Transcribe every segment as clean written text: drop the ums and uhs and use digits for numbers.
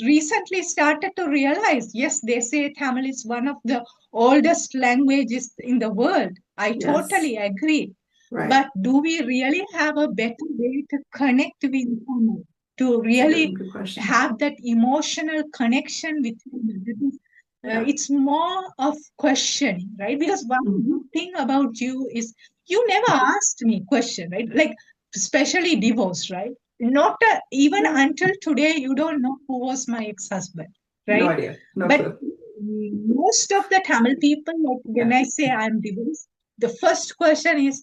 recently started to realize, yes, they say Tamil is one of the oldest languages in the world. I Yes. totally agree. Right. But do we really have a better way to connect with Tamil? To That's a really good question. have that emotional connection with Tamil? Because, Yeah. it's more of questioning, right? Because one Mhm. good thing about you is you never asked me question, right? Like, especially divorce, right? Not even Yeah. until today, you don't know who was my ex-husband, No right? idea. No But clue. most of the Tamil people, like when Yeah. I say I'm divorced, the first question is,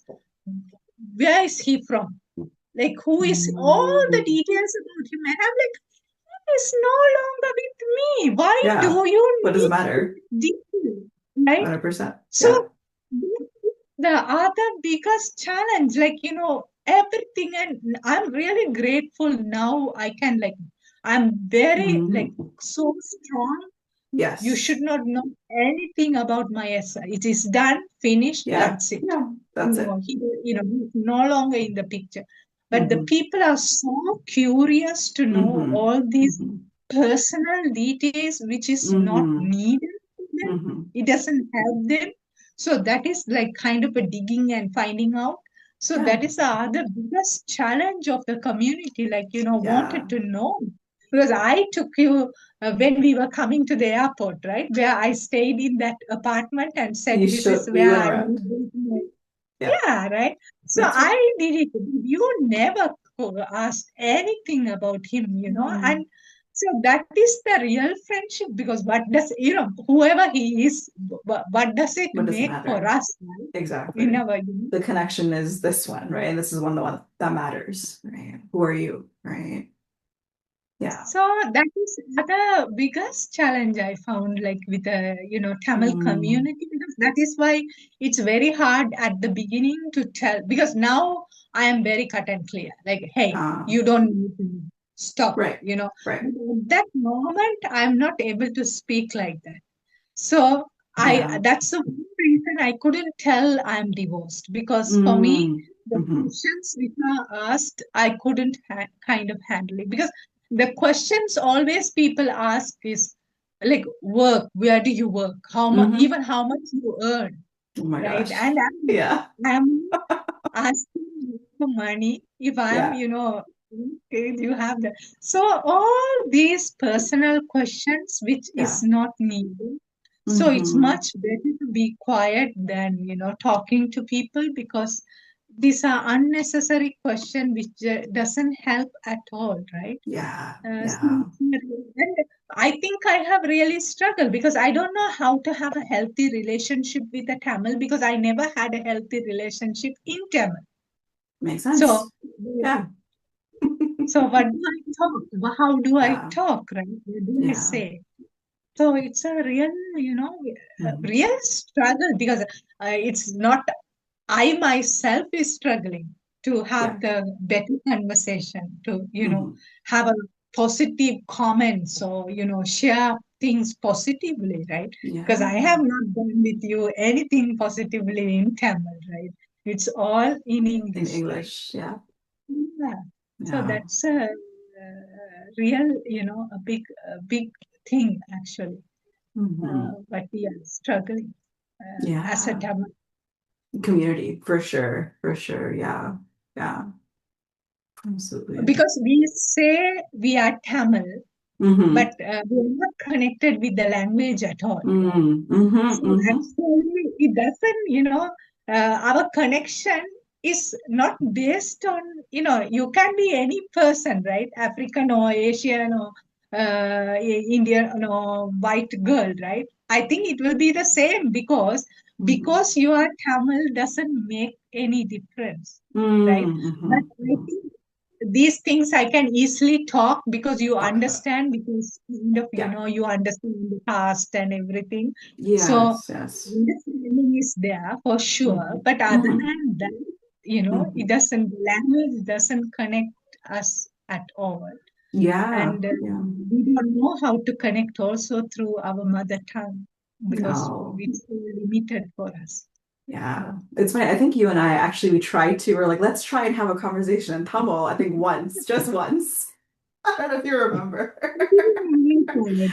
where is he from? Like, who is all the Mm. details about him? And I'm like, he is no longer with me. Why Yeah. do you What does it need matter? detail, right? 100%. So Yeah. the other biggest challenge, like, everything, and I'm really grateful now. I'm very, like, Mhm. so strong. You Yes. should not know anything about my SI. It is done, finished, Yeah. that's it. Yeah. That's it. He's no longer in the picture. But the Mhm. people are so curious to know Mhm. all these Mhm. personal details, which is not Mhm. needed for them. Mhm. It doesn't help them. So that is like kind of a digging and finding out. So Yeah. that is the other biggest challenge of the community, like, Yeah. wanted to know. Because I took you when we were coming to the airport, right? Where I stayed in that apartment and said, You this is should. We where went I around. live. Yeah. Yeah, right. So That's right. I did it. You never asked anything about him, No. and so that is the real friendship. Because what does, whoever he is, what does it What does it make for matter? us, right? In Exactly. our, The connection is this one, right? And this is the one that matters, right? Who are you, right? Yeah. So that is the biggest challenge I found, like with the Tamil Mm. community, because that is why it's very hard at the beginning to tell. Because now I am very cut and clear, like, hey, Uh, you don't need to stop. right. Right. At that moment, I'm not able to speak like that. So Yeah. that's the one reason I couldn't tell I'm divorced, because for me, Mm. the Hmm. questions which are asked, I couldn't kind of handle it, because the questions always people ask is like, work, where do you work? How much, Hmm. even how much you earn, Oh my right? gosh. And Yeah. I'm asking you for money if I'm, Yeah. okay, you have that. So all these personal questions, which Yeah. is not needed. So it's Hmm. much better to be quiet than, talking to people, because these are unnecessary questions which doesn't help at all, right? Yeah. So Yeah. and I think I have really struggled, because I don't know how to have a healthy relationship with a Tamil, because I never had a healthy relationship in Tamil. Makes So, sense. Yeah. so what do I talk? How do I Yeah. talk, right? What do I Yeah. say? So it's a real, Mhm. real struggle, because it's not, I myself is struggling to Yeah. have the better conversation, to, Hmm. have a positive comments, or, share things positively, right? Because I Yeah. have not done with you anything positively in Tamil, right? It's all in In English, right? English. Yeah. Yeah. So Yeah. that's a, real, a big thing actually. Hmm. But we are struggling as a Yeah. Tamil. Community for sure. For sure. Yeah. Yeah. Absolutely. Because we say we are Tamil, Hmm. but we are not connected with the language at all, right? Mm. Hmm. So Hmm. actually, it doesn't, our connection is not based on, you can be any person, right? African or Asian or Indian or white girl, right? I think it will be the same, Hmm. because you are Tamil doesn't make any difference, right? But Mm. I Hmm. think these things I can easily talk, because you Talk about. understand, because Yeah. you understand the past and everything. So Yes. Yes. understanding is there for sure. Hmm. But other Hmm. than that, Hmm. it doesn't, language doesn't connect us at all. Yeah. And Yeah. we don't know how to connect also through our mother tongue, because No. it's so limited for us. Yeah. Yeah. It's funny. I think you and I actually we tried to, we're like, let's try and have a conversation in Tamil, I think once, just once. I don't know if you remember. good.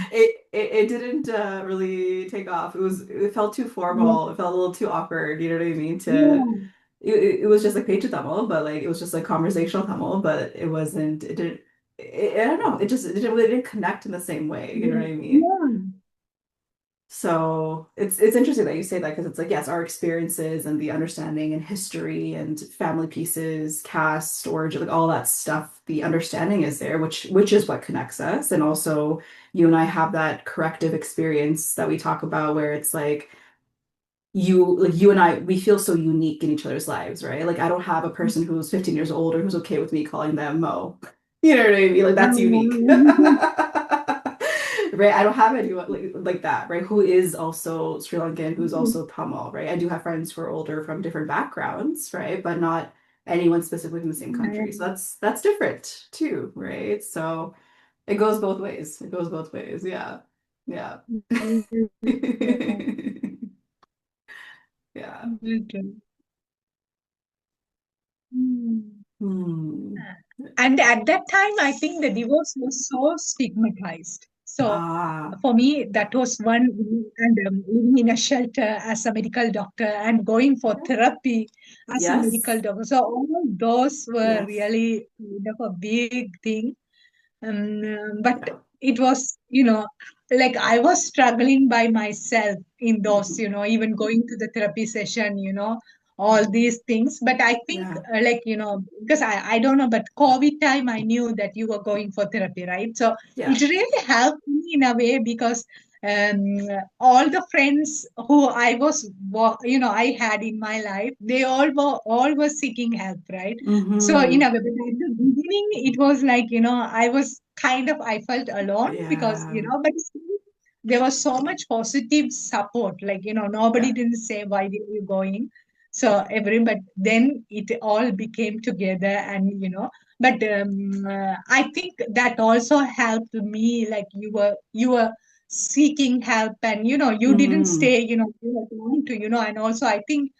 It didn't really take off. It felt too Yeah. formal. It felt a little too awkward. You know what I mean? Yeah. It was just like page Tamil, but like it was just like conversational Tamil, but it wasn't. It didn't. I don't know. It didn't connect in the same way. You know what I mean? Yeah. So it's interesting that you say that because it's like yes, our experiences and the understanding and history and family pieces, caste, storage, like all that stuff, the understanding is there, which is what connects us. And also you and I have that corrective experience that we talk about where it's like you and I, we feel so unique in each other's lives, right? Like I don't have a person who's 15 years old or who's okay with me calling them Mo. You know what I mean? Like that's unique. Right? I don't have anyone like that, right? Who is also Sri Lankan, who's also Tamil, right? I do have friends who are older from different backgrounds, right? But not anyone specifically from the same country. So that's different too, right? So it goes both ways. It goes both ways. Yeah. Yeah. Yeah. Hmm. And at that time, I think the divorce was so stigmatized. So Ah, for me, that was one, and living in a shelter as a medical doctor and going for yeah. therapy as a medical Yes. doctor. So all those were Yes. really kind of a big thing. But Yeah. it was, like I was struggling by myself in those, Mhm. even going to the therapy session, all Mhm. these things. But I think, Yeah. like, because I don't know, but COVID time, I knew that you were going for therapy, right? So Yeah. it really helped me in a way because all the friends who I had in my life, they all were seeking help, right? So in Hmm. a way, but at the beginning, it was like, I felt alone because, Yeah. but still, there was so much positive support. Like, nobody Yeah. didn't say, why are you going? So but then it all became together but I think that also helped me, like you were seeking help and, you didn't Hmm. stay, you were going to, and also I think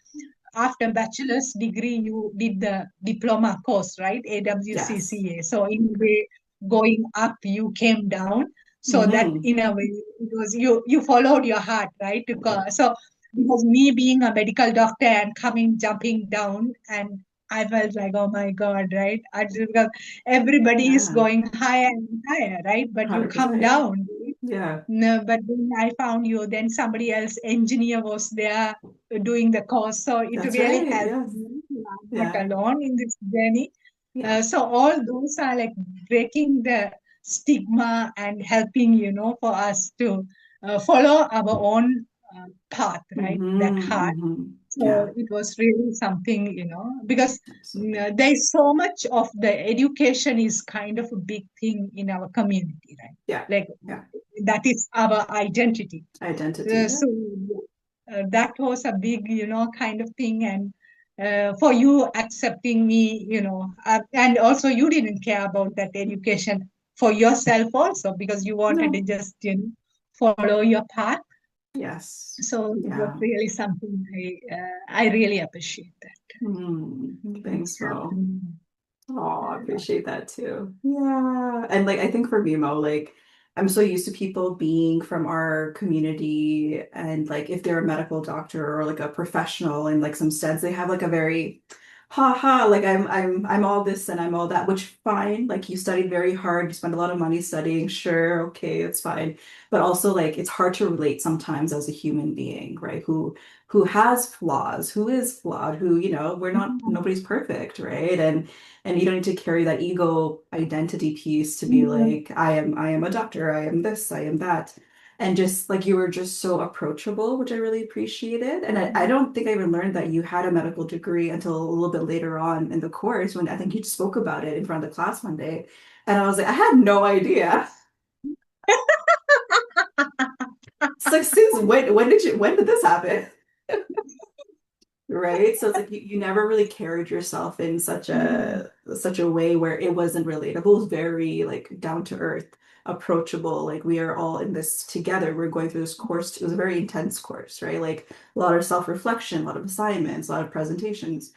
after bachelor's degree, you did the diploma course, right? Yes. AWCCA. So in a way, going up, you came down. So that Hmm. in a way, it was you followed your heart, right? So because me being a medical doctor and jumping down, and I felt like, oh my God, right? Because everybody is Yeah. going higher and higher, right? But you come 100%. Yeah. down. Yeah. No, but then I found you. Then somebody else, engineer, was there doing the course. So it That's really right. helped Yes. me. I'm not Yeah. alone in this journey. Yeah. So all those are like breaking the stigma and helping, for us to follow our own path, right? That Hmm. heart. Hmm. So Yeah. it was really something, because Absolutely. there's so much of the education is kind of a big thing in our community, right? Yeah. Like Yeah. that is our identity. Identity. Yeah. So that was a big, kind of thing. And for you accepting me, and also you didn't care about that education for yourself also because you wanted to No. just, follow your path. Yes. So it was Yeah. really something I really appreciate that. Thanks, Mo. Mm. Oh, I appreciate that too. Yeah. And like I think for me, Mo, like I'm so used to people being from our community and like if they're a medical doctor or like a professional in like some sense, they have like a very ha ha, like I'm all this and I'm all that, which fine. Like you studied very hard, you spend a lot of money studying, sure, okay, it's fine. But also like it's hard to relate sometimes as a human being, right? Who has flaws, who is flawed, who, we're not nobody's perfect, right? And you don't need to carry that ego identity piece to be Mm. like I am a doctor, I am this, I am that, and just like you were just so approachable, which I really appreciated. And I don't think I even learned that you had a medical degree until a little bit later on in the course when I think you spoke about it in front of the class one day, and I was like I had no idea. It's like since when did this happen? Right? So it's like you never really carried yourself in Mm. such a way where it wasn't relatable. It was very like down to earth, approachable. Like we are all in this together. We're going through this course. It was a very intense course, right? Like a lot of self-reflection, a lot of assignments, a lot of presentations.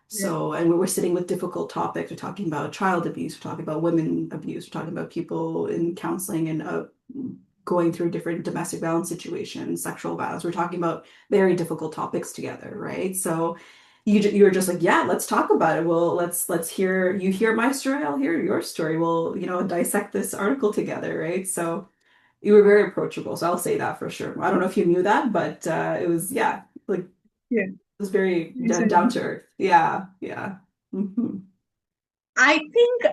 Yeah. So, and we were sitting with difficult topics. We're talking about child abuse, we're talking about women abuse, we're talking about people in counseling and going through different domestic violence situations, sexual violence. We're talking about very difficult topics together, right? So you were just like, yeah, let's talk about it. Well, let's hear you hear my story, I'll hear your story. We'll, dissect this article together, right? So you were very approachable. So I'll say that for sure. I don't know if you knew that, but it was, yeah, like it Yeah, was very it's down to earth. Yeah, yeah. Hmm. I think